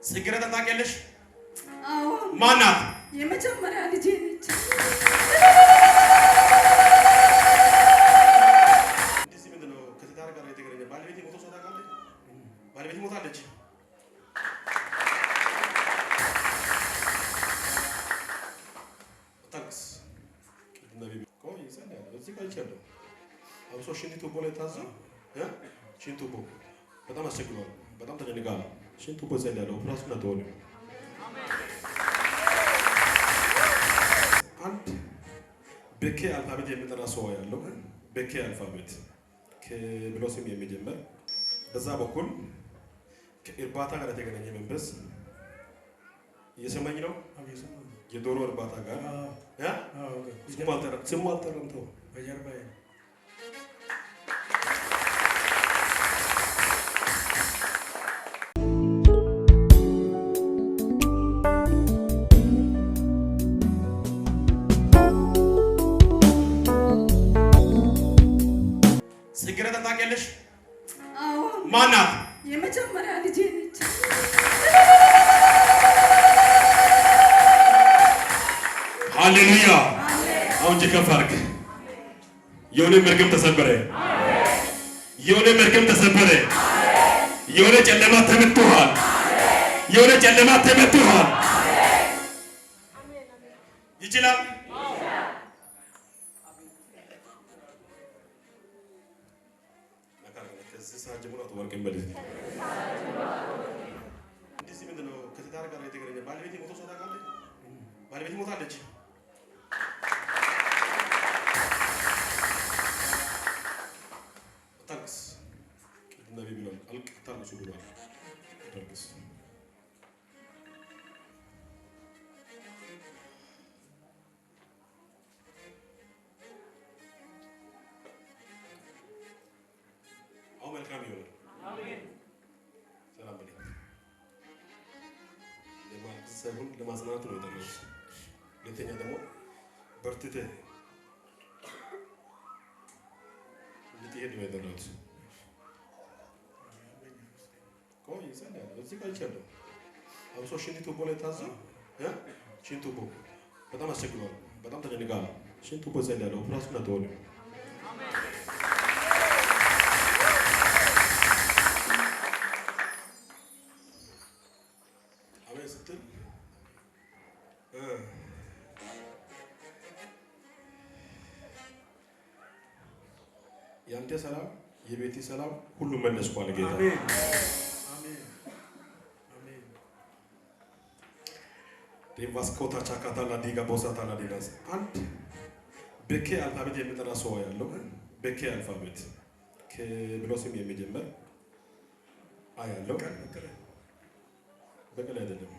ጽጌረዳ ታውቂያለሽ? አዎ። ማናት? የመጀመሪያ ልጄ ነች። እንደዚህ ምንድን ነው ከትዳር ጋር የተገናኘ ባለቤት ሞቶ ሰው ታውቃለች? ባለቤት ሞታለች። ታክስ ነብይ ቆይ ይሰናል እዚህ ጋር ይቻላል። አብሶ ሽንት ቱቦ ላይ ታዘው ሽንት ቱቦ በጣም አስቸግሯል። በጣም ተጨንቃለሁ። ሽንት ቱቦ ዘንድ ያለው ራሱን አተወለ አንድ በኬ አልፋቤት የሚጠራ ሰው ያለው በኬ አልፋቤት ከብሎ ስም የሚጀምር በዛ በኩል ከእርባታ ጋር የተገናኘ መንፈስ እየሰማኝ ነው። የዶሮ እርባታ ጋር ስሙ አልጠራም ተው በጀርባዬ ጽጌረዳ ታውቂያለሽ? አዎ። ማናት? የመጀመሪያ ልጄ ነች። ሃሌሉያ! አሁን ከፍ አድርግ። የሆነ መርገም ተሰበረ። የሆነ መርገም ተሰበረ። የሆነ ጨለማ ተመትቷል። የሆነ ጨለማ ተመትቷል። ይችላል። ከዚህ ሰዓት ጀምሮ አትወርቅም። እንደዚህ ምንድን ነው ከትዳር ጋር የተገናኘ ባለቤት ሞቶ ሰው ታውቃለች? ባለቤት ሞታለች። ታክስ ነብይ ብሏል። ታክስ ብሏል። ታክስ አሁን መልካም ይሆናል። አሜን። ሰላም በለኝ። ለማሰቡን ለማጽናናት ነው የጠራሁት። ሁለተኛ ደግሞ በርትተህ እንድትሄድ ነው የጠራሁት። ቆይ ይጸልያል። እዚህ ጋር ይቻላል። አብሶ ሽንት ቱቦ ላይ ታዘው ሽንት ቱቦ በጣም አስቸግሯል። በጣም ተጨንቃለሁ። ሽንት ቱቦ ይጸልያለሁ። ራሱን አተወለ ስትል ያንተ ሰላም የቤቴ ሰላም ሁሉ መለስኳል ጌታ። አሜን አሜን አሜን። ሪቫስኮታ ቻካታ ላዲጋ ቦሳታ ላዲጋስ አንድ በኬ አልፋቤት የሚጠራ ሰው ያለው በኬ አልፋቤት ከብሎ ስም የሚጀምር አያለው በቀል አይደለም።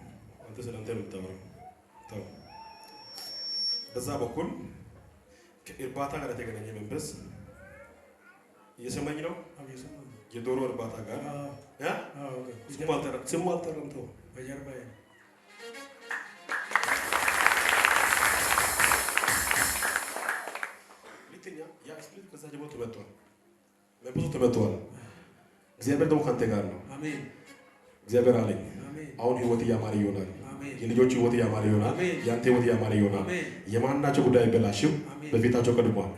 አንተ ስለአንተ ነው የምታወራው። ተው። በዛ በኩል ከእርባታ ጋር የተገናኘ መንፈስ እየሰማኝ ነው። የዶሮ እርባታ ጋር ስሙ አልጠራም ተው በጀርባዬ ሁለተኛ ያ ስፕሪት ከዛ ጀምሮ ተመቷል። መንፈሱ ተመቷል። እግዚአብሔር ደግሞ ካንተ ጋር ነው። አሜን። እግዚአብሔር አለኝ አሁን ህይወት ያማረ ይሆናል። የልጆች ህይወት ያማረ ይሆናል። ያንተ ህይወት ያማረ ይሆናል። የማናቸው ጉዳይ አይበላሽም። በፊታቸው ቀድሟል።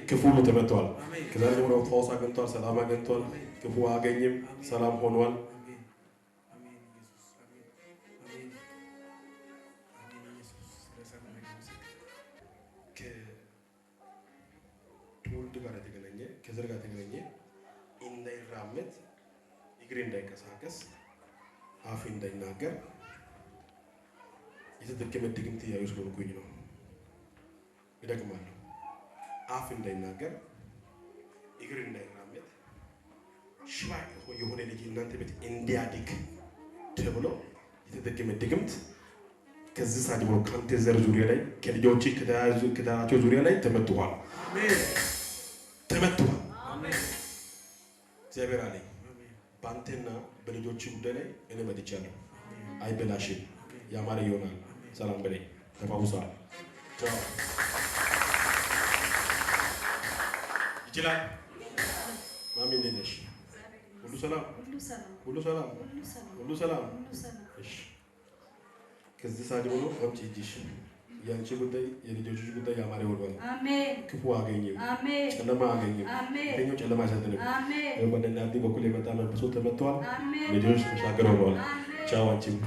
ክፉ ሁሉ ተመቷል። ከዛሬ ጀምሮ ፈውስ አግኝቷል። ሰላም አግኝቷል። ክፉ አገኝም። ሰላም ሆኗል። ከትውልድ ጋር የተገናኘ ከዘር ጋር የተገናኘ እንዳይራመድ እግሬ እንዳይንቀሳቀስ አፍ እንዳይናገር የተደገመ ድግምት ያዩ ስለሆንኩኝ ነው። እደግማለሁ። አፍ እንዳይናገር እግር እንዳይራመድ ሽባ የሆነ ልጅ እናንተ ቤት እንዲያድግ ተብሎ የተደገመ ድግምት ከዚህ ሰዓት ጀምሮ ከአንተ ዘር ዙሪያ ላይ ከልጆች ከዳራቸው ዙሪያ ላይ ተመትቷል። አሜን። ተመትቷል። አሜን። እግዚአብሔር አለኝ በአንተና በልጆች ጉዳይ ላይ እኔ መጥቻለሁ። አይበላሽም። ያማረ ይሆናል። ሰላም በለኝ። ተፈውሷል። ይችላል። ማሚ እንዴት ነሽ? ሁሉ ሰላም፣ ሁሉ ሰላም፣ ሁሉ ሰላም፣ ሁሉ ሰላም። እሺ ከዚህ ሰዓት ጀምሮ አምጪ እጅሽ ያንቺ ጉዳይ የልጆችሽ ጉዳይ ያማረ ሆኗል። አሜን። ክፉ አገኘም፣ አሜን። ጨለማ አገኘም፣ አሜን። የተኛው ጨለማ አይሰጥንም። አሜን። በእናትህ በኩል የመጣ መንፈሱ ተመቷል። አሜን። ልጆች ተሻግረው ሆነዋል። አሜን። ቻው አንቺም